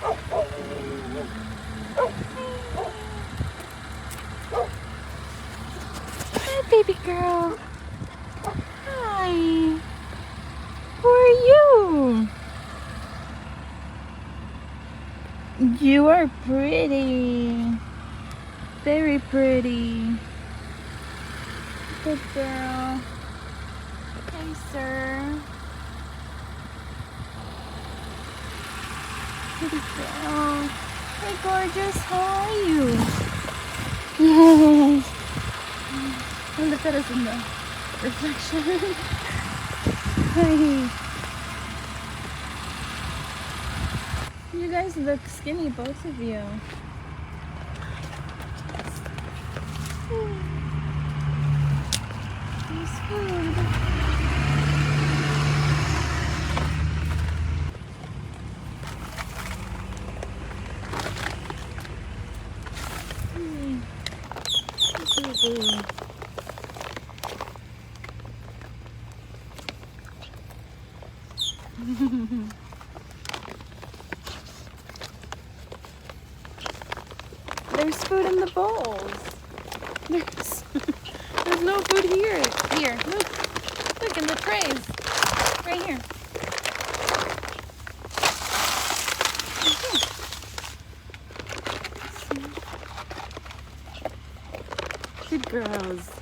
Hi, baby girl. Hi. Who are you? You are pretty. Very pretty. Good girl. Hey, sir. Pretty girl. Hey, gorgeous. How are you? Yes. And look at us in the reflection. Hi. You guys look skinny, both of you. There's food. There's food in the bowls. There's no food here. Here, look in the trays. Right here. Good girls.